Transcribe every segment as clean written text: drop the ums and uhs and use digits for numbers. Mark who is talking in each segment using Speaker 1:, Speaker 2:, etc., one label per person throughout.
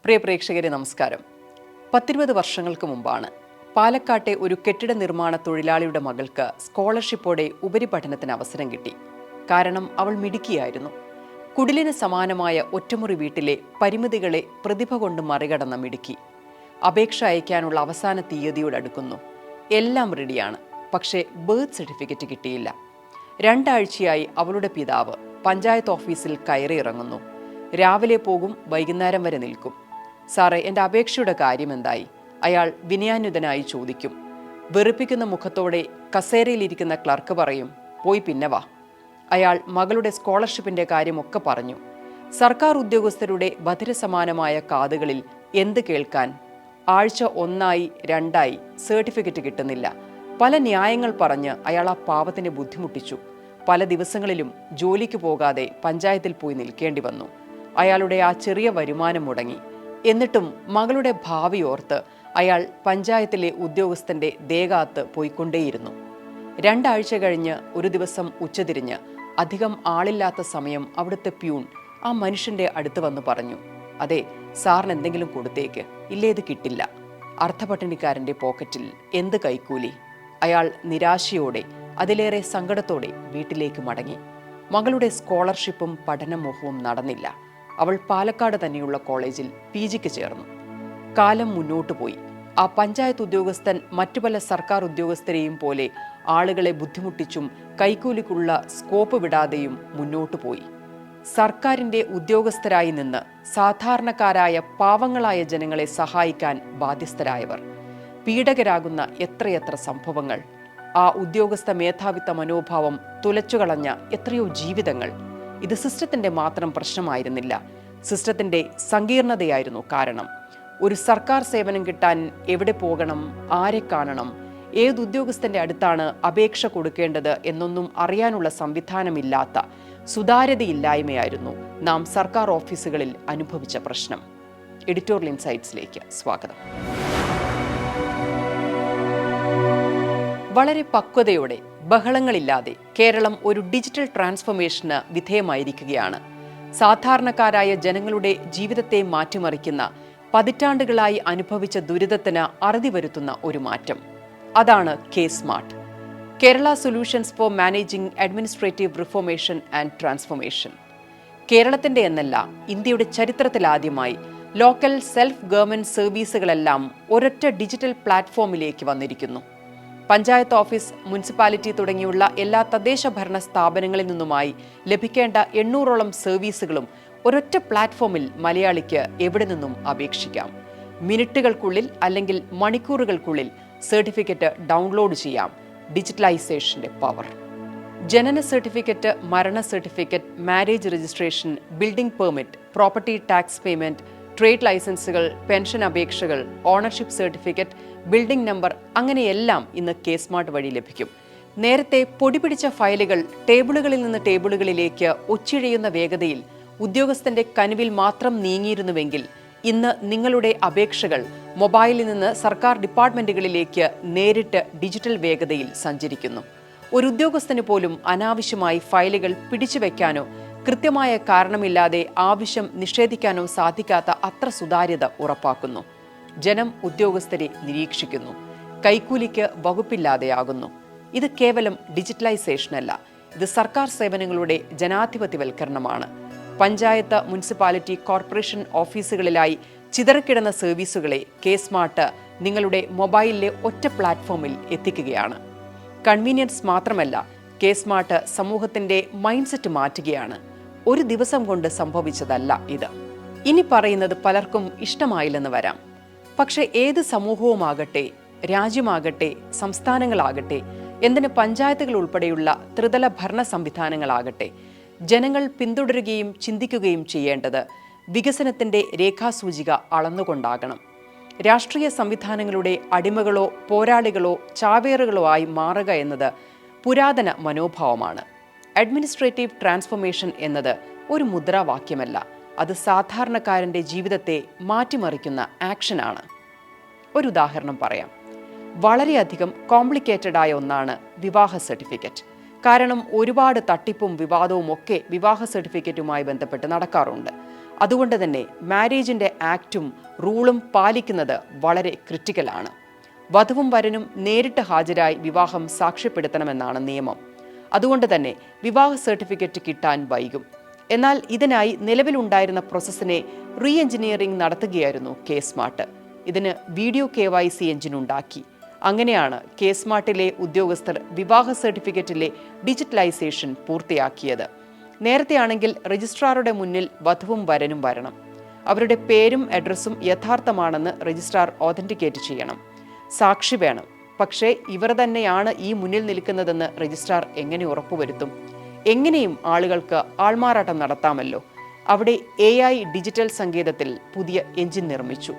Speaker 1: പ്രിയ പ്രേക്ഷകരെ നമസ്കാരം. 10-20 വർഷങ്ങൾക്ക് മുമ്പാണ് പാലക്കാട്ടെ ഒരു കെട്ടിട നിർമ്മാണ തൊഴിലാളിയുടെ മകൾക്ക് സ്കോളർഷിപ്പോടെ ഉപരിപഠനത്തിന് അവസരം കിട്ടി. കാരണം അവൾ മിടുക്കിയായിരുന്നു. കുടിലിന് സമാനമായ ഒറ്റമുറി വീട്ടിലെ പരിമിതികളെ പ്രതിഭ കൊണ്ട് മറികടന്ന മിടുക്കി. അപേക്ഷ അയക്കാനുള്ള അവസാന തീയതിയോടടുക്കുന്നു. എല്ലാം റെഡിയാണ്. പക്ഷേ ബർത്ത് സർട്ടിഫിക്കറ്റ് കിട്ടിയില്ല. 2 ആഴ്ചയായി അവളുടെ പിതാവ് പഞ്ചായത്ത് ഓഫീസിൽ കയറിയിറങ്ങുന്നു. രാവിലെ പോകും, വൈകുന്നേരം വരെ നിൽക്കും. സാറേ, എൻ്റെ അപേക്ഷയുടെ കാര്യം എന്തായി? അയാൾ വിനയാന്വിതനായി ചോദിക്കും. വെറുപ്പിക്കുന്ന മുഖത്തോടെ കസേരയിലിരിക്കുന്ന ക്ലർക്ക് പറയും, പോയി പിന്നെ വാ. അയാൾ മകളുടെ സ്കോളർഷിപ്പിൻ്റെ കാര്യമൊക്കെ പറഞ്ഞു. സർക്കാർ ഉദ്യോഗസ്ഥരുടെ ബധിരസമാനമായ കാതുകളിൽ എന്ത് കേൾക്കാൻ? ആഴ്ച 1 2 സർട്ടിഫിക്കറ്റ് കിട്ടുന്നില്ല. പല ന്യായങ്ങൾ പറഞ്ഞ് അയാൾ ആ പാവത്തിനെ ബുദ്ധിമുട്ടിച്ചു. പല ദിവസങ്ങളിലും ജോലിക്ക് പോകാതെ പഞ്ചായത്തിൽ പോയി നിൽക്കേണ്ടി വന്നു. അയാളുടെ ആ ചെറിയ വരുമാനം മുടങ്ങി. എന്നിട്ടും മകളുടെ ഭാവി ഓർത്ത് അയാൾ പഞ്ചായത്തിലെ ഉദ്യോഗസ്ഥന്റെ ദേഹാത്ത് പോയിക്കൊണ്ടേയിരുന്നു. 2 ആഴ്ച കഴിഞ്ഞ് ഒരു ദിവസം ഉച്ചതിരിഞ്ഞ് അധികം ആളില്ലാത്ത സമയം അവിടുത്തെ പ്യൂൺ ആ മനുഷ്യന്റെ അടുത്ത് വന്ന് പറഞ്ഞു, അതെ, സാറിന് എന്തെങ്കിലും കൊടുത്തേക്ക്, ഇല്ലേ ഇത് കിട്ടില്ല. അർദ്ധപട്ടിണിക്കാരന്റെ പോക്കറ്റിൽ എന്ത് കൈക്കൂലി? അയാൾ നിരാശയോടെ, അതിലേറെ സങ്കടത്തോടെ വീട്ടിലേക്ക് മടങ്ങി. മകളുടെ സ്കോളർഷിപ്പും പഠനമോഹവും നടന്നില്ല. അവൾ പാലക്കാട് തന്നെയുള്ള കോളേജിൽ PGക്ക് ചേർന്നു. കാലം മുന്നോട്ടു പോയി. ആ പഞ്ചായത്ത് ഉദ്യോഗസ്ഥൻ മറ്റു പല സർക്കാർ ഉദ്യോഗസ്ഥരെയും പോലെ ആളുകളെ ബുദ്ധിമുട്ടിച്ചും കൈക്കൂലിക്കുള്ള സ്കോപ്പ് വിടാതെയും മുന്നോട്ടു പോയി. സർക്കാരിൻ്റെ ഉദ്യോഗസ്ഥരായി നിന്ന് സാധാരണക്കാരായ പാവങ്ങളായ ജനങ്ങളെ സഹായിക്കാൻ ബാധ്യസ്ഥരായവർ. പീഡകരാകുന്ന എത്രയെത്ര സംഭവങ്ങൾ! ആ ഉദ്യോഗസ്ഥ മേധാവിത്വ മനോഭാവം തുലച്ചുകളഞ്ഞ എത്രയോ ജീവിതങ്ങൾ! ഇത് സിസ്റ്റത്തിന്റെ മാത്രം പ്രശ്നമായിരുന്നില്ല. സിസ്റ്റത്തിന്റെ സങ്കീർണതയായിരുന്നു കാരണം. ഒരു സർക്കാർ സേവനം കിട്ടാൻ എവിടെ പോകണം, ആരെ കാണണം, ഏത് ഉദ്യോഗസ്ഥന്റെ അടുത്താണ് അപേക്ഷ കൊടുക്കേണ്ടത് എന്നൊന്നും അറിയാനുള്ള സംവിധാനമില്ലാത്ത സുതാര്യതയില്ലായ്മയായിരുന്നു നാം സർക്കാർ ഓഫീസുകളിൽ അനുഭവിച്ച പ്രശ്നം. എഡിറ്റോറിയൽ ഇൻസൈറ്റ്സിലേക്ക് സ്വാഗതം. വളരെ പക്വതയോടെ, ബഹളങ്ങളില്ലാതെ കേരളം ഒരു ഡിജിറ്റൽ ട്രാൻസ്ഫോർമേഷന് വിധേയമായിരിക്കുകയാണ്. സാധാരണക്കാരായ ജനങ്ങളുടെ ജീവിതത്തെ മാറ്റിമറിക്കുന്ന, പതിറ്റാണ്ടുകളായി അനുഭവിച്ച ദുരിതത്തിന് അറുതി വരുത്തുന്ന ഒരു മാറ്റം. അതാണ് K-Smart, Kerala solutions for managing administrative reformation and transformation. കേരളത്തിന്റെ എന്നല്ല, ഇന്ത്യയുടെ ചരിത്രത്തിലാദ്യമായി ലോക്കൽ സെൽഫ് ഗവൺമെന്റ് സർവീസുകളെല്ലാം ഒരൊറ്റ ഡിജിറ്റൽ പ്ലാറ്റ്ഫോമിലേക്ക് വന്നിരിക്കുന്നു. പഞ്ചായത്ത് ഓഫീസ്, മുനിസിപ്പാലിറ്റി തുടങ്ങിയുള്ള എല്ലാ തദ്ദേശ ഭരണ സ്ഥാപനങ്ങളിൽ നിന്നുമായി ലഭിക്കേണ്ട 800ഓളം സർവീസുകളും ഒരൊറ്റ പ്ലാറ്റ്ഫോമിൽ മലയാളിക്ക് എവിടെ നിന്നും അപേക്ഷിക്കാം. മിനിറ്റുകൾക്കുള്ളിൽ അല്ലെങ്കിൽ മണിക്കൂറുകൾക്കുള്ളിൽ സർട്ടിഫിക്കറ്റ് ഡൗൺലോഡ് ചെയ്യാം. ഡിജിറ്റലൈസേഷന്റെ പവർ. ജനന സർട്ടിഫിക്കറ്റ്, മരണ certificate, marriage registration, building permit, property tax payment, trade ലൈസൻസുകൾ, പെൻഷൻ അപേക്ഷകൾ, ഓണർഷിപ്പ് സർട്ടിഫിക്കറ്റ്, ബിൽഡിംഗ് നമ്പർ, അങ്ങനെയെല്ലാം ഇന്ന് K-Smart വഴി ലഭിക്കും. നേരത്തെ പൊടിപിടിച്ച ഫയലുകൾ ടേബിളുകളിൽ നിന്ന് ടേബിളുകളിലേക്ക് ഒച്ചിഴയുന്ന വേഗതയിൽ ഉദ്യോഗസ്ഥന്റെ കനുവിൽ മാത്രം നീങ്ങിയിരുന്നുവെങ്കിൽ ഇന്ന് നിങ്ങളുടെ അപേക്ഷകൾ മൊബൈലിൽ നിന്ന് സർക്കാർ ഡിപ്പാർട്ട്മെന്റുകളിലേക്ക് നേരിട്ട് ഡിജിറ്റൽ വേഗതയിൽ സഞ്ചരിക്കുന്നു. ഒരു ഉദ്യോഗസ്ഥന് പോലും അനാവശ്യമായി ഫയലുകൾ പിടിച്ചുവെക്കാനോ കൃത്യമായ കാരണമില്ലാതെ ആവശ്യം നിഷേധിക്കാനോ സാധിക്കാത്ത അത്ര സുതാര്യത ഉറപ്പാക്കുന്നു. ജനം ഉദ്യോഗസ്ഥരെ നിരീക്ഷിക്കുന്നു. കൈക്കൂലിക്ക് വകുപ്പില്ലാതെയാകുന്നു. ഇത് കേവലം ഡിജിറ്റലൈസേഷനല്ല, ഇത് സർക്കാർ സേവനങ്ങളുടെ ജനാധിപത്യവൽക്കരണമാണ്. പഞ്ചായത്ത്, മുനിസിപ്പാലിറ്റി, കോർപ്പറേഷൻ ഓഫീസുകളിലായി ചിതറിക്കിടന്ന സർവീസുകളെ K-Smart നിങ്ങളുടെ മൊബൈലിലെ ഒറ്റ പ്ലാറ്റ്ഫോമിൽ എത്തിക്കുകയാണ്. കൺവീനിയൻസ് മാത്രമല്ല, K-Smart സമൂഹത്തിന്റെ മൈൻഡ് സെറ്റ് മാറ്റുകയാണ്. ഒരു ദിവസം കൊണ്ട് സംഭവിച്ചതല്ല ഇത്. ഇനി പറയുന്നത് പലർക്കും ഇഷ്ടമായില്ലെന്ന് വരാം. പക്ഷെ ഏത് സമൂഹവുമാകട്ടെ, രാജ്യമാകട്ടെ, സംസ്ഥാനങ്ങളാകട്ടെ, എന്തിന് പഞ്ചായത്തുകൾ ഉൾപ്പെടെയുള്ള ത്രിതല ഭരണ സംവിധാനങ്ങളാകട്ടെ, ജനങ്ങൾ പിന്തുടരുകയും ചിന്തിക്കുകയും ചെയ്യേണ്ടത് വികസനത്തിന്റെ രേഖാസൂചിക അളന്നുകൊണ്ടാകണം. രാഷ്ട്രീയ സംവിധാനങ്ങളുടെ അടിമകളോ പോരാളികളോ ചാവേറുകളോ ആയി മാറുക എന്നത് പുരാതന മനോഭാവമാണ്. അഡ്മിനിസ്ട്രേറ്റീവ് ട്രാൻസ്ഫോർമേഷൻ എന്നത് ഒരു മുദ്രാവാക്യമല്ല, അത് സാധാരണക്കാരന്റെ ജീവിതത്തെ മാറ്റിമറിക്കുന്ന ആക്ഷനാണ്. ഒരു ഉദാഹരണം പറയാം. വളരെയധികം കോംപ്ലിക്കേറ്റഡ് ആയ ഒന്നാണ് വിവാഹ സർട്ടിഫിക്കറ്റ്. കാരണം ഒരുപാട് തട്ടിപ്പും വിവാദവും ഒക്കെ വിവാഹ സർട്ടിഫിക്കറ്റുമായി ബന്ധപ്പെട്ട് നടക്കാറുണ്ട്. അതുകൊണ്ട് തന്നെ മാരേജിൻ്റെ ആക്റ്റും റൂളും പാലിക്കുന്നത് വളരെ ക്രിട്ടിക്കലാണ്. വധുവും വരനും നേരിട്ട് ഹാജരായി വിവാഹം സാക്ഷ്യപ്പെടുത്തണമെന്നാണ് നിയമം. അതുകൊണ്ട് തന്നെ വിവാഹ സർട്ടിഫിക്കറ്റ് കിട്ടാൻ വൈകും. എന്നാൽ ഇതിനായി നിലവിലുണ്ടായിരുന്ന പ്രോസസ്സിനെ റീ എഞ്ചിനീയറിംഗ് നടത്തുകയായിരുന്നു കെ-സ്മാർട്ട്. ഇതിന് വീഡിയോ KYC എഞ്ചിൻ ഉണ്ടാക്കി. അങ്ങനെയാണ് കെ-സ്മാർട്ടിലെ ഉദ്യോഗസ്ഥർ വിവാഹ സർട്ടിഫിക്കറ്റിലെ ഡിജിറ്റലൈസേഷൻ പൂർത്തിയാക്കിയത്. നേരത്തെയാണെങ്കിൽ രജിസ്ട്രാറുടെ മുന്നിൽ വധുവും വരനും വരണം. അവരുടെ പേരും അഡ്രസ്സും യഥാർത്ഥമാണെന്ന് രജിസ്ട്രാർ ഓതന്റിക്കേറ്റ് ചെയ്യണം. സാക്ഷി വേണം. പക്ഷേ ഇവർ തന്നെയാണ് ഈ മുന്നിൽ നിൽക്കുന്നതെന്ന് രജിസ്ട്രാർ എങ്ങനെ ഉറപ്പുവരുത്തും? എങ്ങനെയും ആളുകൾക്ക് ആൾമാറാട്ടം നടത്താമല്ലോ. അവിടെ AI ഡിജിറ്റൽ സങ്കേതത്തിൽ പുതിയ എഞ്ചിൻ നിർമ്മിച്ചു.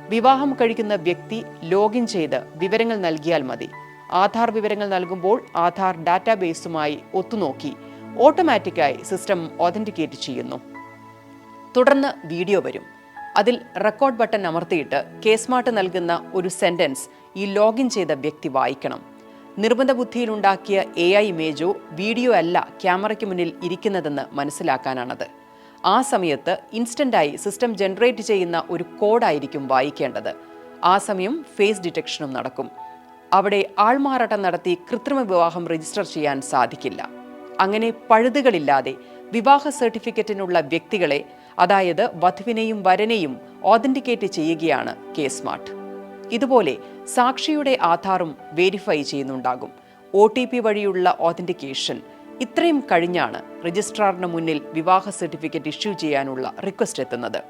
Speaker 1: വിവാഹം കഴിക്കുന്ന വ്യക്തി ലോഗിൻ ചെയ്ത് വിവരങ്ങൾ നൽകിയാൽ മതി. ആധാർ വിവരങ്ങൾ നൽകുമ്പോൾ ആധാർ ഡാറ്റാബേസുമായി ഒത്തുനോക്കി ഓട്ടോമാറ്റിക്കായി സിസ്റ്റം ഓതന്റിക്കേറ്റ് ചെയ്യുന്നു. തുടർന്ന് വീഡിയോ വരും. അതിൽ റെക്കോർഡ് ബട്ടൺ അമർത്തിയിട്ട് കെ-സ്മാർട്ട് നൽകുന്ന ഒരു സെന്റൻസ് ഈ ലോഗിൻ ചെയ്ത വ്യക്തി വായിക്കണം. നിർബന്ധ ബുദ്ധിയിലുണ്ടാക്കിയ AI ഇമേജോ വീഡിയോ അല്ല ക്യാമറയ്ക്ക് മുന്നിൽ ഇരിക്കുന്നതെന്ന് മനസ്സിലാക്കാനാണത്. ആ സമയത്ത് ഇൻസ്റ്റന്റായി സിസ്റ്റം ജനറേറ്റ് ചെയ്യുന്ന ഒരു കോഡായിരിക്കും വായിക്കേണ്ടത്. ആ സമയം ഫേസ് ഡിറ്റക്ഷനും നടക്കും. അവിടെ ആൾമാറാട്ടം നടത്തി കൃത്രിമ വിവാഹം രജിസ്റ്റർ ചെയ്യാൻ സാധിക്കില്ല. അങ്ങനെ പഴുതുകളില്ലാതെ വിവാഹ സർട്ടിഫിക്കറ്റിനുള്ള വ്യക്തികളെ, അതായത് വധുവിനെയും വരനെയും ഓതന്റിക്കേറ്റ് ചെയ്യുകയാണ് കെ-സ്മാർട്ട്. ഇതുപോലെ സാക്ഷിയുടെ ആധാറും വെരിഫൈ ചെയ്യുന്നുണ്ടാകും. OTP വഴിയുള്ള ഓതന്റിക്കേഷൻ. ഇത്രയും കഴിഞ്ഞാണ് രജിസ്ട്രാറിന് മുന്നിൽ വിവാഹ സർട്ടിഫിക്കറ്റ് ഇഷ്യൂ ചെയ്യാനുള്ള റിക്വസ്റ്റ് എത്തുന്നത്.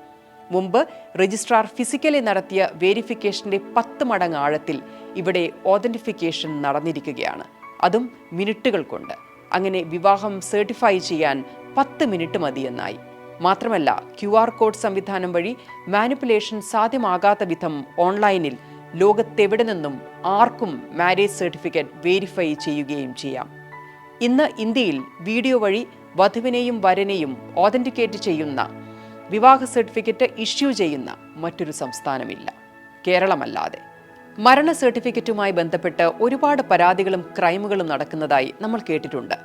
Speaker 1: മുമ്പ് രജിസ്ട്രാർ ഫിസിക്കലി നടത്തിയ വെരിഫിക്കേഷന്റെ 10 മടങ്ങ് ആഴത്തിൽ ഇവിടെ ഓതന്റിഫിക്കേഷൻ നടന്നിരിക്കുകയാണ്. അതും മിനിറ്റുകൾ കൊണ്ട്. അങ്ങനെ വിവാഹം സർട്ടിഫൈ ചെയ്യാൻ 10 മിനിറ്റ് മതിയെന്നായി. മാത്രമല്ല QR കോഡ് സംവിധാനം വഴി മാനിപ്പുലേഷൻ സാധ്യമാകാത്ത വിധം ഓൺലൈനിൽ ലോകത്തെവിടെ നിന്നും ആർക്കും മാരേജ് സർട്ടിഫിക്കറ്റ് വെരിഫൈ ചെയ്യുകയും ചെയ്യാം. ഇന്ന് ഇന്ത്യയിൽ വീഡിയോ വഴി വധുവിനെയും വരനെയും ഓതന്റിക്കേറ്റ് ചെയ്യുന്ന, വിവാഹ സർട്ടിഫിക്കറ്റ് ഇഷ്യൂ ചെയ്യുന്ന മറ്റൊരു സംസ്ഥാനമില്ല, കേരളമല്ലാതെ. മരണ സർട്ടിഫിക്കറ്റുമായി ബന്ധപ്പെട്ട് ഒരുപാട് പരാതികളും ക്രൈമുകളും നടക്കുന്നതായി നമ്മൾ കേട്ടിട്ടുണ്ട്.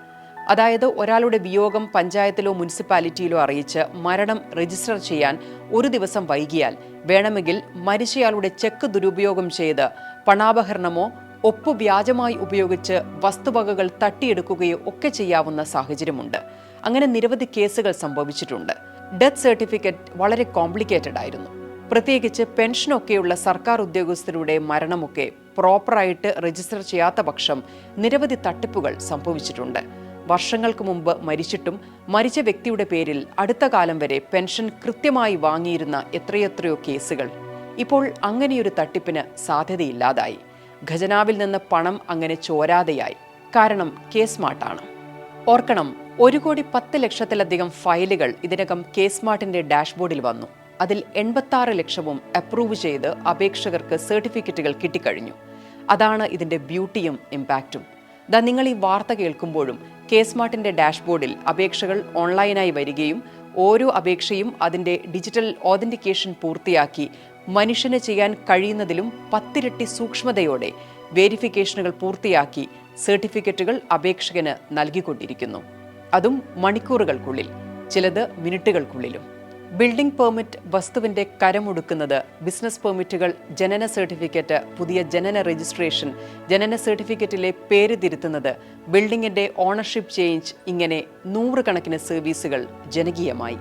Speaker 1: അതായത് ഒരാളുടെ വിയോഗം പഞ്ചായത്തിലോ മുനിസിപ്പാലിറ്റിയിലോ അറിയിച്ച് മരണം രജിസ്റ്റർ ചെയ്യാൻ ഒരു ദിവസം വൈകിയാൽ വേണമെങ്കിൽ മരിച്ചയാളുടെ ചെക്ക് ദുരുപയോഗം ചെയ്ത് പണാപഹരണമോ ഒപ്പ് വ്യാജമായി ഉപയോഗിച്ച് വസ്തുവകകൾ തട്ടിയെടുക്കുകയോ ഒക്കെ ചെയ്യാവുന്ന സാഹചര്യമുണ്ട്. അങ്ങനെ നിരവധി കേസുകൾ സംഭവിച്ചിട്ടുണ്ട്. ഡെത്ത് സർട്ടിഫിക്കറ്റ് വളരെ കോംപ്ലിക്കേറ്റഡ് ആയിരുന്നു. പ്രത്യേകിച്ച് പെൻഷനൊക്കെയുള്ള സർക്കാർ ഉദ്യോഗസ്ഥരുടെ മരണമൊക്കെ പ്രോപ്പറായിട്ട് രജിസ്റ്റർ ചെയ്യാത്ത പക്ഷം നിരവധി തട്ടിപ്പുകൾ സംഭവിച്ചിട്ടുണ്ട്. വർഷങ്ങൾക്ക് മുമ്പ് മരിച്ചിട്ടും മരിച്ച വ്യക്തിയുടെ പേരിൽ അടുത്ത കാലം വരെ പെൻഷൻ കൃത്യമായി വാങ്ങിയിരുന്ന എത്രയെത്രയോ കേസുകൾ. ഇപ്പോൾ അങ്ങനെയൊരു തട്ടിപ്പിന് സാധ്യതയില്ലാതായി. ഖജനാവിൽ നിന്ന് പണം അങ്ങനെ ചോരാതെയായി. കാരണം കെ-സ്മാർട്ടാണ്. ഓർക്കണം, 1,10,00,000-ലധികം ഫയലുകൾ ഇതിനകം കെ-സ്മാർട്ടിന്റെ ഡാഷ്ബോർഡിൽ വന്നു. അതിൽ 86 ലക്ഷവും അപ്രൂവ് ചെയ്ത് അപേക്ഷകർക്ക് സർട്ടിഫിക്കറ്റുകൾ കിട്ടിക്കഴിഞ്ഞു. അതാണ് ഇതിന്റെ ബ്യൂട്ടിയും ഇമ്പാക്റ്റും. നിങ്ങൾ ഈ വാർത്ത കേൾക്കുമ്പോഴും കെ-സ്മാർട്ടിന്റെ ഡാഷ്ബോർഡിൽ അപേക്ഷകൾ ഓൺലൈനായി വരികയും ഓരോ അപേക്ഷയും അതിന്റെ ഡിജിറ്റൽ ഓതന്റിക്കേഷൻ പൂർത്തിയാക്കി മനുഷ്യന് ചെയ്യാൻ കഴിയുന്നതിലും 10 ഇരട്ടി സൂക്ഷ്മതയോടെ വെരിഫിക്കേഷനുകൾ പൂർത്തിയാക്കി സർട്ടിഫിക്കറ്റുകൾ അപേക്ഷകന് നൽകിക്കൊണ്ടിരിക്കുന്നു. അതും മണിക്കൂറുകൾക്കുള്ളിൽ, ചിലത് മിനിറ്റുകൾക്കുള്ളിലും. ബിൽഡിംഗ് പെർമിറ്റ് വസ്തുവിന്റെ കരമൊടുക്കുന്നത്, ബിസിനസ് പെർമിറ്റുകൾ, ജനന സർട്ടിഫിക്കറ്റ്, പുതിയ ജനന രജിസ്ട്രേഷൻ, ജനന സർട്ടിഫിക്കറ്റിലെ പേര് തിരുത്തുന്നത്, ബിൽഡിംഗിന്റെ ഓണർഷിപ്പ് ചേഞ്ച്, ഇങ്ങനെ 100 കണക്കിന് സർവീസുകൾ ജനകീയമായി.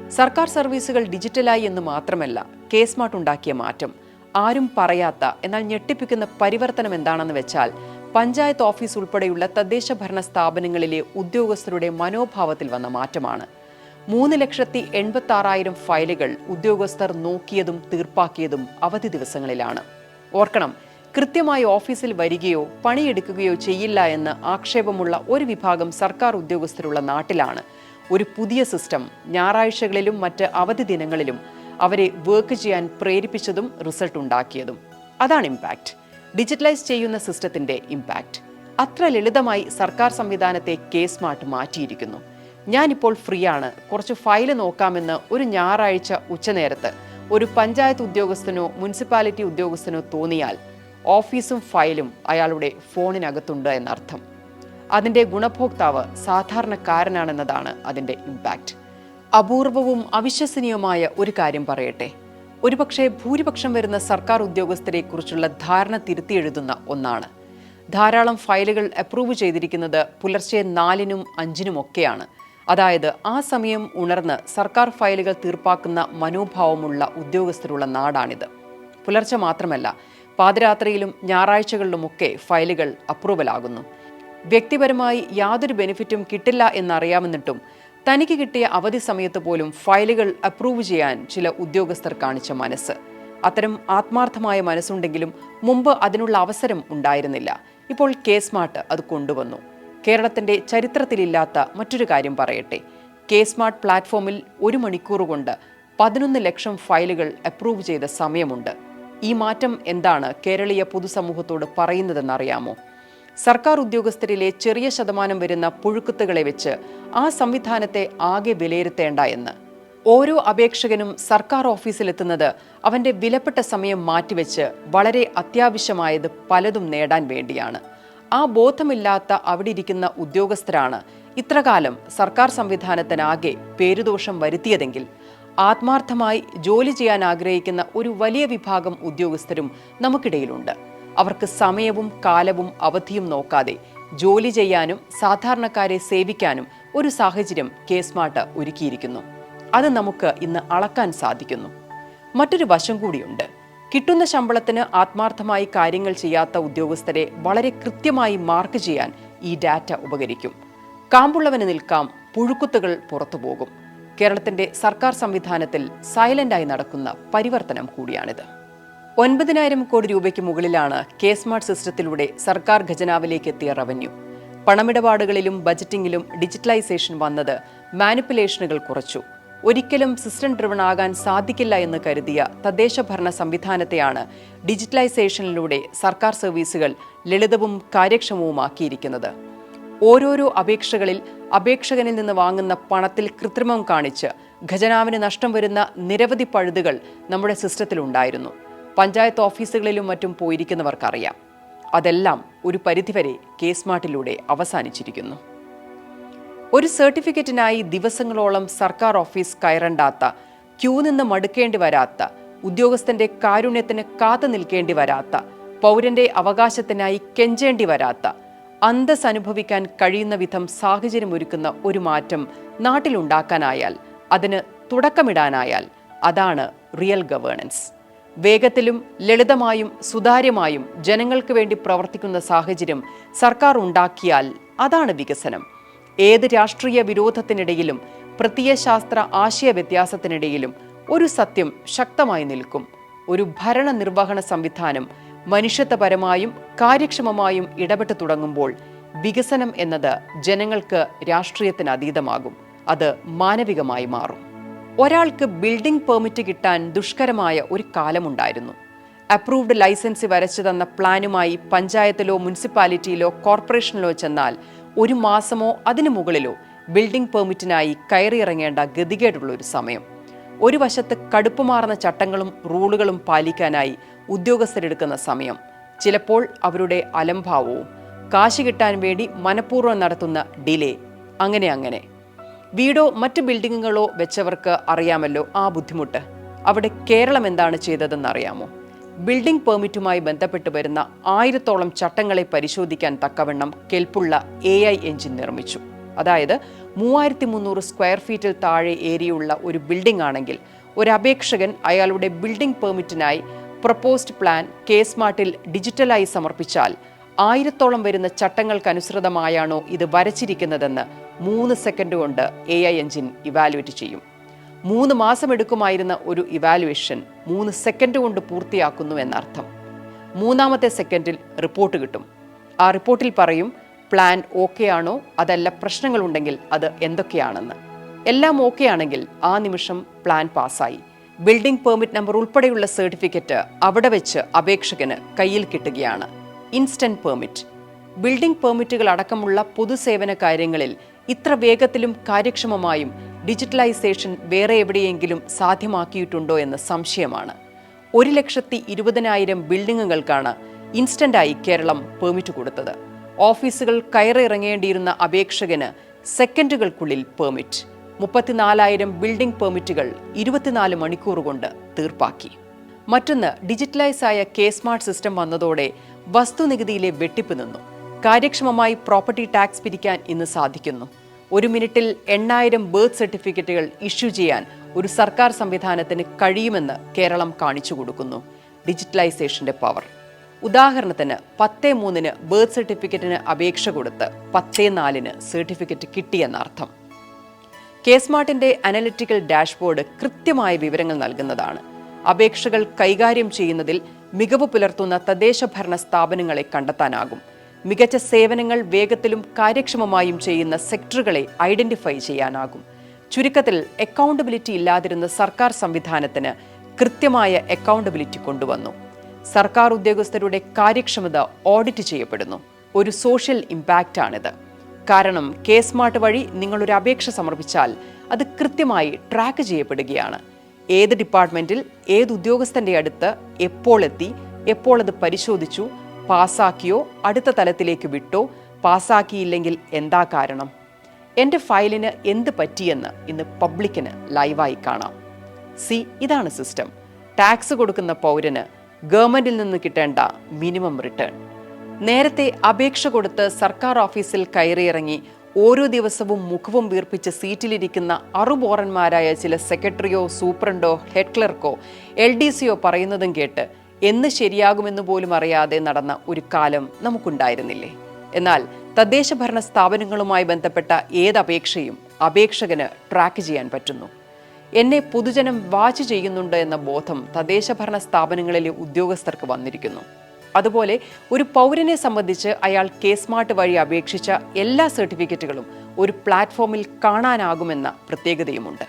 Speaker 1: സർക്കാർ സർവീസുകൾ ഡിജിറ്റലായി എന്ന് മാത്രമല്ല, കെ-സ്മാർട്ട് ഉണ്ടാക്കിയ മാറ്റം. ആരും പറയാത്ത എന്നാൽ ഞെട്ടിപ്പിക്കുന്ന പരിവർത്തനം എന്താണെന്ന് വെച്ചാൽ, പഞ്ചായത്ത് ഓഫീസ് ഉൾപ്പെടെയുള്ള തദ്ദേശ ഭരണ സ്ഥാപനങ്ങളിലെ ഉദ്യോഗസ്ഥരുടെ മനോഭാവത്തിൽ വന്ന മാറ്റമാണ്. 3,86,000 ഫയലുകൾ ഉദ്യോഗസ്ഥർ നോക്കിയതും തീർപ്പാക്കിയതും അവധി ദിവസങ്ങളിലാണ്. ഓർക്കണം, കൃത്യമായി ഓഫീസിൽ വരികയോ പണിയെടുക്കുകയോ ചെയ്യില്ല എന്ന് ആക്ഷേപമുള്ള ഒരു വിഭാഗം സർക്കാർ ഉദ്യോഗസ്ഥരുള്ള നാട്ടിലാണ് ഒരു പുതിയ സിസ്റ്റം ഞായറാഴ്ചകളിലും മറ്റ് അവധി ദിനങ്ങളിലും അവരെ വർക്ക് ചെയ്യാൻ പ്രേരിപ്പിച്ചതും റിസൾട്ട് ഉണ്ടാക്കിയതും. അതാണ് ഇമ്പാക്റ്റ്. ഡിജിറ്റലൈസ് ചെയ്യുന്ന സിസ്റ്റത്തിന്റെ ഇമ്പാക്റ്റ്. അത്ര ലളിതമായി സർക്കാർ സംവിധാനത്തെ കെ-സ്മാർട്ട് മാറ്റിയിരിക്കുന്നു. ഞാനിപ്പോൾ ഫ്രീ ആണ്, കുറച്ച് ഫയൽ നോക്കാമെന്ന് ഒരു ഞായറാഴ്ച ഉച്ചനേരത്ത് ഒരു പഞ്ചായത്ത് ഉദ്യോഗസ്ഥനോ മുനിസിപ്പാലിറ്റി ഉദ്യോഗസ്ഥനോ തോന്നിയാൽ ഓഫീസും ഫയലും അയാളുടെ ഫോണിനകത്തുണ്ട് എന്നർത്ഥം. അതിൻ്റെ ഗുണഭോക്താവ് സാധാരണക്കാരനാണെന്നതാണ് അതിൻ്റെ ഇമ്പാക്റ്റ്. അപൂർവവും അവിശ്വസനീയവുമായ ഒരു കാര്യം പറയട്ടെ. ഒരുപക്ഷെ ഭൂരിപക്ഷം വരുന്ന സർക്കാർ ഉദ്യോഗസ്ഥരെ കുറിച്ചുള്ള ധാരണ തിരുത്തിയെഴുതുന്ന ഒന്നാണ്. ധാരാളം ഫയലുകൾ അപ്രൂവ് ചെയ്തിരിക്കുന്നത് പുലർച്ചെ 4-നും 5-നുമൊക്കെയാണ്. അതായത് ആ സമയം ഉണർന്ന് സർക്കാർ ഫയലുകൾ തീർപ്പാക്കുന്ന മനോഭാവമുള്ള ഉദ്യോഗസ്ഥരുള്ള നാടാണിത്. പുലർച്ചെ മാത്രമല്ല, പാതിരാത്രിയിലും ഞായറാഴ്ചകളിലുമൊക്കെ ഫയലുകൾ അപ്രൂവലാകുന്നു. വ്യക്തിപരമായി യാതൊരു ബെനിഫിറ്റും കിട്ടില്ല എന്നറിയാമെന്നിട്ടും തനിക്ക് കിട്ടിയ അവധി സമയത്ത് പോലും ഫയലുകൾ അപ്രൂവ് ചെയ്യാൻ ചില ഉദ്യോഗസ്ഥർ കാണിച്ച മനസ്സ്. അത്തരം ആത്മാർത്ഥമായ മനസ്സുണ്ടെങ്കിലും മുമ്പ് അതിനുള്ള അവസരം ഉണ്ടായിരുന്നില്ല. ഇപ്പോൾ കെ-സ്മാർട്ട് അത് കൊണ്ടുവന്നു. കേരളത്തിന്റെ ചരിത്രത്തിലില്ലാത്ത മറ്റൊരു കാര്യം പറയട്ടെ. കെ-സ്മാർട്ട് പ്ലാറ്റ്ഫോമിൽ 1 മണിക്കൂർ കൊണ്ട് 11 ലക്ഷം ഫയലുകൾ അപ്രൂവ് ചെയ്ത സമയമുണ്ട്. ഈ മാറ്റം എന്താണ് കേരളീയ പൊതുസമൂഹത്തോട് പറയുന്നതെന്നറിയാമോ? സർക്കാർ ഉദ്യോഗസ്ഥരിലെ ചെറിയ ശതമാനം വരുന്ന പുഴുക്കുത്തുകളെ വെച്ച് ആ സംവിധാനത്തെ ആകെ വിലയിരുത്തേണ്ട എന്ന്. ഓരോ അപേക്ഷകനും സർക്കാർ ഓഫീസിലെത്തുന്നത് അവന്റെ വിലപ്പെട്ട സമയം മാറ്റിവെച്ച് വളരെ അത്യാവശ്യമായത് പലതും നേടാൻ വേണ്ടിയാണ്. ആ ബോധമില്ലാത്ത അവിടെ ഇരിക്കുന്ന ഉദ്യോഗസ്ഥരാണ് ഇത്രകാലം സർക്കാർ സംവിധാനത്തിനാകെ പേരുദോഷം വരുത്തിയതെങ്കിൽ ആത്മാർത്ഥമായി ജോലി ചെയ്യാൻ ആഗ്രഹിക്കുന്ന ഒരു വലിയ വിഭാഗം ഉദ്യോഗസ്ഥരും നമുക്കിടയിലുണ്ട്. അവർക്ക് സമയവും കാലവും അവധിയും നോക്കാതെ ജോലി ചെയ്യാനും സാധാരണക്കാരെ സേവിക്കാനും ഒരു സാഹചര്യം കെ-സ്മാർട്ട് ഒരുക്കിയിരിക്കുന്നു. അത് നമുക്ക് ഇന്ന് അളക്കാൻ സാധിക്കുന്നു. മറ്റൊരു വശം കൂടിയുണ്ട്. കിട്ടുന്ന ശമ്പളത്തിന് ആത്മാർത്ഥമായി കാര്യങ്ങൾ ചെയ്യാത്ത ഉദ്യോഗസ്ഥരെ വളരെ കൃത്യമായി മാർക്ക് ചെയ്യാൻ ഈ ഡാറ്റ ഉപകരിക്കും. കാമ്പുള്ളവന് നിൽക്കാം, പുഴുക്കുത്തുകൾ പുറത്തുപോകും. കേരളത്തിന്റെ സർക്കാർ സംവിധാനത്തിൽ സൈലന്റായി നടക്കുന്ന പരിവർത്തനം കൂടിയാണിത്. 9,000 കോടി രൂപയ്ക്ക് മുകളിലാണ് കെ-സ്മാർട്ട് സിസ്റ്റത്തിലൂടെ സർക്കാർ ഖജനാവിലേക്ക് എത്തിയ റവന്യൂ. പണമിടപാടുകളിലും ബജറ്റിംഗിലും ഡിജിറ്റലൈസേഷൻ വന്നത് മാനിപ്പുലേഷനുകൾ കുറച്ചു. ഒരിക്കലും സിസ്റ്റം ഡ്രിവൺ ആകാൻ സാധിക്കില്ല എന്ന് കരുതിയ തദ്ദേശ ഭരണ സംവിധാനത്തെയാണ് ഡിജിറ്റലൈസേഷനിലൂടെ സർക്കാർ സർവീസുകൾ ലളിതവും കാര്യക്ഷമവുമാക്കിയിരിക്കുന്നത്. ഓരോരോ അപേക്ഷകളിൽ അപേക്ഷകനിൽ നിന്ന് വാങ്ങുന്ന പണത്തിൽ കൃത്രിമം കാണിച്ച് ഖജനാവിന് നഷ്ടം വരുന്ന നിരവധി പഴുതുകൾ നമ്മുടെ സിസ്റ്റത്തിലുണ്ടായിരുന്നു. പഞ്ചായത്ത് ഓഫീസുകളിലും മറ്റും പോയിരിക്കുന്നവർക്കറിയാം. അതെല്ലാം ഒരു പരിധിവരെ കെ-സ്മാർട്ടിലൂടെ അവസാനിച്ചിരിക്കുന്നു. ഒരു സർട്ടിഫിക്കറ്റിനായി ദിവസങ്ങളോളം സർക്കാർ ഓഫീസ് കയറണ്ടാത്ത, ക്യൂ നിന്ന് മടുക്കേണ്ടി വരാത്ത, ഉദ്യോഗസ്ഥന്റെ കാരുണ്യത്തിന് കാത്തു നിൽക്കേണ്ടി വരാത്ത, പൗരന്റെ അവകാശത്തിനായി കെഞ്ചേണ്ടി വരാത്ത, അന്തസ് അനുഭവിക്കാൻ കഴിയുന്ന വിധം സാഹചര്യമൊരുക്കുന്ന ഒരു മാറ്റം നാട്ടിലുണ്ടാക്കാനായാൽ, അതിന് തുടക്കമിടാനായാൽ, അതാണ് റിയൽ ഗവേണൻസ്. വേഗത്തിലും ലളിതമായും സുതാര്യമായും ജനങ്ങൾക്ക് വേണ്ടി പ്രവർത്തിക്കുന്ന സാഹചര്യം സർക്കാർ ഉണ്ടാക്കിയാൽ അതാണ് വികസനം. ഏത് രാഷ്ട്രീയ വിരോധത്തിനിടയിലും പ്രത്യയശാസ്ത്ര ആശയ വ്യത്യാസത്തിനിടയിലും ഒരു സത്യം ശക്തമായി നിൽക്കും. ഒരു ഭരണനിർവഹണ സംവിധാനം മനുഷ്യത്വപരമായും കാര്യക്ഷമമായും ഇടപെട്ട് തുടങ്ങുമ്പോൾ വികസനം എന്നത് ജനങ്ങൾക്ക് രാഷ്ട്രീയത്തിന് അതീതമാകും. അത് മാനവികമായി മാറും. ഒരാൾക്ക് ബിൽഡിംഗ് പെർമിറ്റ് കിട്ടാൻ ദുഷ്കരമായ ഒരു കാലമുണ്ടായിരുന്നു. അപ്രൂവ്ഡ് ലൈസൻസ് വരച്ചു തന്ന പ്ലാനുമായി പഞ്ചായത്തിലോ മുനിസിപ്പാലിറ്റിയിലോ കോർപ്പറേഷനിലോ ചെന്നാൽ 1 മാസമോ അതിനു മുകളിലോ ബിൽഡിംഗ് പെർമിറ്റിനായി കയറിയിറങ്ങേണ്ട ഗതികേടുള്ള ഒരു സമയം. ഒരു വശത്ത് കടുപ്പമാർന്ന ചട്ടങ്ങളും റൂളുകളും പാലിക്കാനായി ഉദ്യോഗസ്ഥരെടുക്കുന്ന സമയം, ചിലപ്പോൾ അവരുടെ അലംഭാവവും, കാശ് കിട്ടാൻ വേണ്ടി മനഃപൂർവ്വം നടത്തുന്ന ഡിലേ, അങ്ങനെ വീടോ മറ്റ് ബിൽഡിങ്ങുകളോ വെച്ചവർക്ക് അറിയാമല്ലോ ആ ബുദ്ധിമുട്ട്. അവിടെ കേരളം എന്താണ് ചെയ്തതെന്നറിയാമോ? ബിൽഡിംഗ് പെർമിറ്റുമായി ബന്ധപ്പെട്ട് വരുന്ന 1000-ഓളം ചട്ടങ്ങളെ പരിശോധിക്കാൻ തക്കവണ്ണം കെൽപ്പുള്ള AI എഞ്ചിൻ നിർമ്മിച്ചു. അതായത് 3300 സ്ക്വയർ ഫീറ്റിൽ താഴെ ഏരിയയുള്ള ഒരു ബിൽഡിംഗ് ആണെങ്കിൽ ഒരു അപേക്ഷകൻ അയാളുടെ ബിൽഡിംഗ് പെർമിറ്റിനായി പ്രപ്പോസ്ഡ് പ്ലാൻ കെ-സ്മാർട്ടിൽ ഡിജിറ്റലായി സമർപ്പിച്ചാൽ 1000-ഓളം വരുന്ന ചട്ടങ്ങൾക്കനുസൃതമായാണോ ഇത് വരച്ചിരിക്കുന്നതെന്ന് 3 സെക്കൻഡ് കൊണ്ട് AI എഞ്ചിൻ ഇവാലുവേറ്റ് ചെയ്യും. 3 മാസം എടുക്കുമായിരുന്ന ഒരു ഇവാലുവേഷൻ 3 സെക്കൻഡ് കൊണ്ട് പൂർത്തിയാക്കുന്നു എന്നർത്ഥം. 3-ാമത്തെ സെക്കൻഡിൽ റിപ്പോർട്ട് കിട്ടും. ആ റിപ്പോർട്ടിൽ പറയും പ്ലാൻ ഓക്കെ ആണോ, അതല്ല പ്രശ്നങ്ങളുണ്ടെങ്കിൽ അത് എന്തൊക്കെയാണെന്ന്. എല്ലാം ഓക്കെ ആണെങ്കിൽ ആ നിമിഷം പ്ലാൻ പാസ്സായി. ബിൽഡിംഗ് പെർമിറ്റ് നമ്പർ ഉൾപ്പെടെയുള്ള സർട്ടിഫിക്കറ്റ് അവിടെ വെച്ച് അപേക്ഷകന് കയ്യിൽ കിട്ടുകയാണ്. Instant permit. ബിൽഡിംഗ് പെർമിറ്റുകൾ അടക്കമുള്ള പൊതുസേവന കാര്യങ്ങളിൽ ഇത്ര വേഗത്തിലും കാര്യക്ഷമമായും ഡിജിറ്റലൈസേഷൻ വേറെ എവിടെയെങ്കിലും സാധ്യമാക്കിയിട്ടുണ്ടോ എന്ന് സംശയമാണ്. 1,20,000 ബിൽഡിങ്ങുകൾക്കാണ് ഇൻസ്റ്റന്റായി കേരളം പെർമിറ്റ് കൊടുത്തത്. ഓഫീസുകൾ കയറിയിറങ്ങേണ്ടിയിരുന്ന അപേക്ഷകന് സെക്കൻഡുകൾക്കുള്ളിൽ പെർമിറ്റ്. 34,000 ബിൽഡിംഗ് പെർമിറ്റുകൾ 24 മണിക്കൂർ കൊണ്ട് തീർപ്പാക്കി. മറ്റൊന്ന്, ഡിജിറ്റലൈസ് ആയ കെ-സ്മാർട്ട് സിസ്റ്റം വന്നതോടെ വസ്തുനികുതിയിലെ വെട്ടിപ്പ് നിന്നു. കാര്യക്ഷമമായി പ്രോപ്പർട്ടി ടാക്സ് പിരിക്കാൻ ഇന്ന് സാധിക്കുന്നു. ഒരു മിനിറ്റിൽ 8,000 ബർത്ത് സർട്ടിഫിക്കറ്റുകൾ ഇഷ്യൂ ചെയ്യാൻ ഒരു സർക്കാർ സംവിധാനത്തിന് കഴിയുമെന്ന് കേരളം കാണിച്ചു കൊടുക്കുന്നു. ഡിജിറ്റലൈസേഷന്റെ പവർ. ഉദാഹരണത്തിന് 10/3 ബർത്ത് സർട്ടിഫിക്കറ്റിന് അപേക്ഷ കൊടുത്ത് 10/4 സർട്ടിഫിക്കറ്റ് കിട്ടിയെന്നർത്ഥം. കെ-സ്മാർട്ടിന്റെ അനലിറ്റിക്കൽ ഡാഷ്ബോർഡ് കൃത്യമായ വിവരങ്ങൾ നൽകുന്നതാണ്. അപേക്ഷകൾ കൈകാര്യം ചെയ്യുന്നതിൽ മികവ് പുലർത്തുന്ന തദ്ദേശ ഭരണ സ്ഥാപനങ്ങളെ കണ്ടെത്താനാകും. മികച്ച സേവനങ്ങൾ വേഗത്തിലും കാര്യക്ഷമമായും ചെയ്യുന്ന സെക്ടറുകളെ ഐഡന്റിഫൈ ചെയ്യാനാകും. ചുരുക്കത്തിൽ, അക്കൗണ്ടബിലിറ്റി ഇല്ലാതിരുന്ന സർക്കാർ സംവിധാനത്തിന് കൃത്യമായ അക്കൗണ്ടബിലിറ്റി കൊണ്ടുവന്നു. സർക്കാർ ഉദ്യോഗസ്ഥരുടെ കാര്യക്ഷമത ഓഡിറ്റ് ചെയ്യപ്പെടുന്നു. ഒരു സോഷ്യൽ ഇമ്പാക്റ്റാണിത്. കാരണം കെ-സ്മാർട്ട് വഴി നിങ്ങളൊരു അപേക്ഷ സമർപ്പിച്ചാൽ അത് കൃത്യമായി ട്രാക്ക് ചെയ്യപ്പെടുകയാണ്. ഏത് ഡിപ്പാർട്ട്മെന്റിൽ ഏത് ഉദ്യോഗസ്ഥന്റെ അടുത്ത് എപ്പോൾ എത്തി, എപ്പോൾ അത് പരിശോധിച്ചു, പാസ്സാക്കിയോ അടുത്ത തലത്തിലേക്ക് വിട്ടോ, പാസ്സാക്കിയില്ലെങ്കിൽ എന്താ കാരണം, എൻ്റെ ഫയലിന് എന്ത് പറ്റിയെന്ന് ഇന്ന് പബ്ലിക്കിന് ലൈവായി കാണാം. ഇതാണ് സിസ്റ്റം. ടാക്സ് കൊടുക്കുന്ന പൗരന് ഗവൺമെന്റിൽ നിന്ന് കിട്ടേണ്ട മിനിമം റിട്ടേൺ. നേരത്തെ അപേക്ഷ കൊടുത്ത് സർക്കാർ ഓഫീസിൽ കയറിയിറങ്ങി ഓരോ ദിവസവും മുഖവും വീർപ്പിച്ച് സീറ്റിലിരിക്കുന്ന അറുബോറന്മാരായ ചില സെക്രട്ടറിയോ സൂപ്രണ്ടോ ഹെഡ് ക്ലർക്കോ LDCയോ പറയുന്നതും കേട്ട് എന്ന് ശരിയാകുമെന്ന് പോലും അറിയാതെ നടന്ന ഒരു കാലം നമുക്കുണ്ടായിരുന്നില്ലേ? എന്നാൽ തദ്ദേശ ഭരണ സ്ഥാപനങ്ങളുമായി ബന്ധപ്പെട്ട ഏതപേക്ഷയും അപേക്ഷകന് ട്രാക്ക് ചെയ്യാൻ പറ്റുന്നു. എന്നെ പൊതുജനം വാച്ച് ചെയ്യുന്നുണ്ട് എന്ന ബോധം തദ്ദേശ ഭരണ സ്ഥാപനങ്ങളിലെ ഉദ്യോഗസ്ഥർക്ക് വന്നിരിക്കുന്നു. അതുപോലെ ഒരു പൗരനെ സംബന്ധിച്ച് അയാൾ കെ-സ്മാർട്ട് വഴി അപേക്ഷിച്ച എല്ലാ സർട്ടിഫിക്കറ്റുകളും ഒരു പ്ലാറ്റ്ഫോമിൽ കാണാനാകുമെന്ന പ്രത്യേകതയുമുണ്ട്.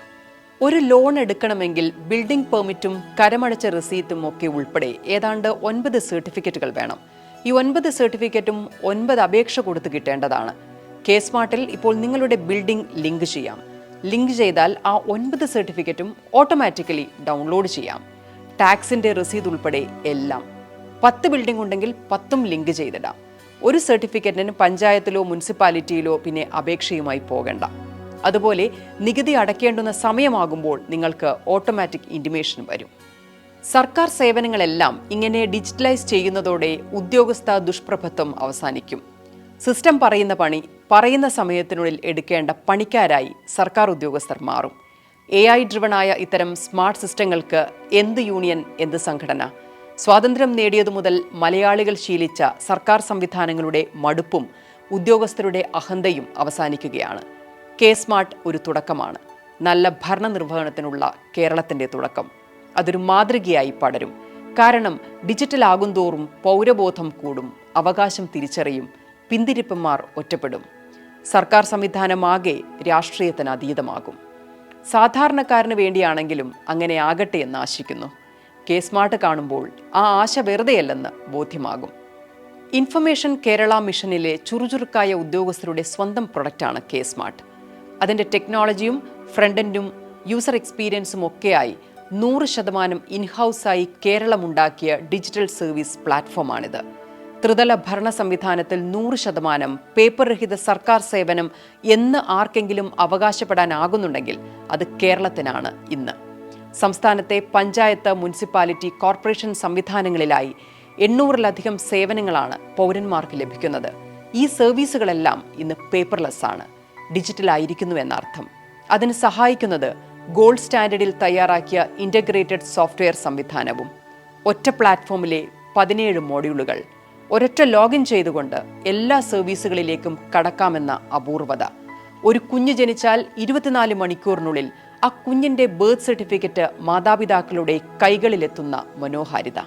Speaker 1: ഒരു ലോൺ എടുക്കണമെങ്കിൽ ബിൽഡിംഗ് പെർമിറ്റും കരമടച്ച റെസീറ്റും ഒക്കെ ഉൾപ്പെടെ ഏതാണ്ട് 9 സർട്ടിഫിക്കറ്റുകൾ വേണം. ഈ 9 സർട്ടിഫിക്കറ്റും 9 അപേക്ഷ കൊടുത്ത് കിട്ടേണ്ടതാണ്. കെ-സ്മാർട്ടിൽ ഇപ്പോൾ നിങ്ങളുടെ ബിൽഡിംഗ് ലിങ്ക് ചെയ്യാം. ലിങ്ക് ചെയ്താൽ ആ 9 സർട്ടിഫിക്കറ്റും ഓട്ടോമാറ്റിക്കലി ഡൗൺലോഡ് ചെയ്യാം. ടാക്സിന്റെ റസീത് ഉൾപ്പെടെ എല്ലാം. 10 ബിൽഡിംഗ് ഉണ്ടെങ്കിൽ 10ഉം ലിങ്ക് ചെയ്തിടാം. ഒരു സർട്ടിഫിക്കറ്റിന് പഞ്ചായത്തിലോ മുനിസിപ്പാലിറ്റിയിലോ പിന്നെ അപേക്ഷയുമായി പോകണ്ട. അതുപോലെ നികുതി അടയ്ക്കേണ്ടുന്ന സമയമാകുമ്പോൾ നിങ്ങൾക്ക് ഓട്ടോമാറ്റിക് ഇൻറ്റിമേഷൻ വരും. സർക്കാർ സേവനങ്ങളെല്ലാം ഇങ്ങനെ ഡിജിറ്റലൈസ് ചെയ്യുന്നതോടെ ഉദ്യോഗസ്ഥ ദുഷ്പ്രഭത്വം അവസാനിക്കും. സിസ്റ്റം പറയുന്ന പണി പറയുന്ന സമയത്തിനുള്ളിൽ എടുക്കേണ്ട പണിക്കാരായി സർക്കാർ ഉദ്യോഗസ്ഥർ മാറും. AI ഡ്രിവണായ ഇത്തരം സ്മാർട്ട് സിസ്റ്റങ്ങൾക്ക് എന്ത് യൂണിയൻ, എന്ത് സംഘടന? സ്വാതന്ത്ര്യം നേടിയതു മുതൽ മലയാളികൾ ശീലിച്ച സർക്കാർ സംവിധാനങ്ങളുടെ മടുപ്പും ഉദ്യോഗസ്ഥരുടെ അഹന്തയും അവസാനിക്കുകയാണ്. കെ-സ്മാർട്ട് ഒരു തുടക്കമാണ്. നല്ല ഭരണനിർവഹണത്തിനുള്ള കേരളത്തിൻ്റെ തുടക്കം. അതൊരു മാതൃകയായി പടരും. കാരണം ഡിജിറ്റൽ ആകുന്തോറും പൗരബോധം കൂടും, അവകാശം തിരിച്ചറിയും, പിന്തിരിപ്പന്മാർ ഒറ്റപ്പെടും. സർക്കാർ സംവിധാനമാകെ രാഷ്ട്രീയത്തിന് അതീതമാകും. സാധാരണക്കാരന് വേണ്ടിയാണെങ്കിലും അങ്ങനെ ആകട്ടെ എന്ന് ആശിക്കുന്നു. കെ-സ്മാർട്ട് കാണുമ്പോൾ ആ ആശ വെറുതെയല്ലെന്ന് ബോധ്യമാകും. ഇൻഫർമേഷൻ കേരള മിഷനിലെ ചുറുചുറുക്കായ ഉദ്യോഗസ്ഥരുടെ സ്വന്തം പ്രൊഡക്റ്റാണ് കെ-സ്മാർട്ട്. അതിൻ്റെ ടെക്നോളജിയും ഫ്രണ്ട്-എൻഡും യൂസർ എക്സ്പീരിയൻസും ഒക്കെയായി 100% ഇൻഹൗസായി കേരളമുണ്ടാക്കിയ ഡിജിറ്റൽ സർവീസ് പ്ലാറ്റ്ഫോമാണിത്. ത്രിതല ഭരണ സംവിധാനത്തിൽ 100% പേപ്പർ രഹിത സർക്കാർ സേവനം എന്ന് ആർക്കെങ്കിലും അവകാശപ്പെടാനാകുന്നുണ്ടെങ്കിൽ അത് കേരളത്തിനാണ് ഇന്ന്. സംസ്ഥാനത്തെ പഞ്ചായത്ത്, മുനിസിപ്പാലിറ്റി, കോർപ്പറേഷൻ സംവിധാനങ്ങളിലായി 800-ലധികം സേവനങ്ങളാണ് പൗരന്മാർക്ക് ലഭിക്കുന്നത്. ഈ സർവീസുകളെല്ലാം ഇന്ന് പേപ്പർലെസ് ആണ്, ഡിജിറ്റലായിരിക്കുന്നു എന്നർത്ഥം. അതിന് സഹായിക്കുന്നത് ഗോൾഡ് സ്റ്റാൻഡേർഡിൽ തയ്യാറാക്കിയ ഇൻ്റഗ്രേറ്റഡ് സോഫ്റ്റ്വെയർ സംവിധാനവും ഒറ്റ പ്ലാറ്റ്ഫോമിലെ 17 മോഡ്യൂളുകൾ, ഒരൊറ്റ ലോഗിൻ ചെയ്തുകൊണ്ട് എല്ലാ സർവീസുകളിലേക്കും കടക്കാമെന്ന അപൂർവത. ഒരു കുഞ്ഞ് ജനിച്ചാൽ 24 മണിക്കൂറിനുള്ളിൽ ആ കുഞ്ഞിൻ്റെ ബർത്ത് സർട്ടിഫിക്കറ്റ് മാതാപിതാക്കളുടെ കൈകളിലെത്തുന്ന മനോഹാരിത.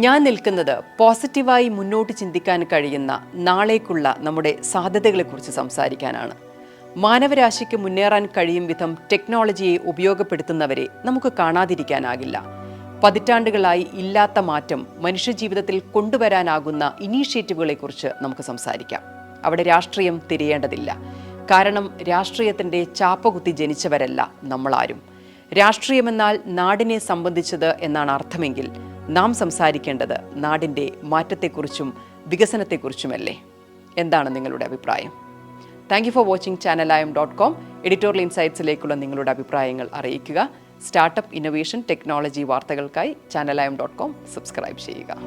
Speaker 1: ഞാൻ നിൽക്കുന്നത് പോസിറ്റീവായി മുന്നോട്ട് ചിന്തിക്കാൻ കഴിയുന്ന നാളേക്കുള്ള നമ്മുടെ സാധ്യതകളെക്കുറിച്ച് സംസാരിക്കാനാണ്. മാനവരാശിക്ക് മുന്നേറാൻ കഴിയും വിധം ടെക്നോളജിയെ ഉപയോഗപ്പെടുത്തുന്നവരെ നമുക്ക് കാണാതിരിക്കാനാകില്ല. പതിറ്റാണ്ടുകളായി ഇല്ലാത്ത മാറ്റം മനുഷ്യജീവിതത്തിൽ കൊണ്ടുവരാനാകുന്ന ഇനീഷ്യേറ്റീവുകളെക്കുറിച്ച് നമുക്ക് സംസാരിക്കാം. അവിടെ രാഷ്ട്രീയം തിരയേണ്ടതില്ല. കാരണം രാഷ്ട്രീയത്തിൻ്റെ ചാപ്പകുത്തി ജനിച്ചവരല്ല നമ്മളാരും. രാഷ്ട്രീയമെന്നാൽ നാടിനെ സംബന്ധിച്ചത് എന്നാണ് അർത്ഥമെങ്കിൽ നാം സംസാരിക്കേണ്ടത് നാടിൻ്റെ മാറ്റത്തെക്കുറിച്ചും വികസനത്തെക്കുറിച്ചുമല്ലേ? എന്താണ് നിങ്ങളുടെ അഭിപ്രായം? Thank you for watching channeliam.com. Editorial ഇൻസൈറ്റ്സിലേക്കുള്ള നിങ്ങളുടെ അഭിപ്രായങ്ങൾ അറിയിക്കുക. സ്റ്റാർട്ടപ്പ്, ഇന്നൊവേഷൻ, ടെക്നോളജി വാർത്തകൾക്കായി channeliam.com സബ്സ്ക്രൈബ് ചെയ്യുക.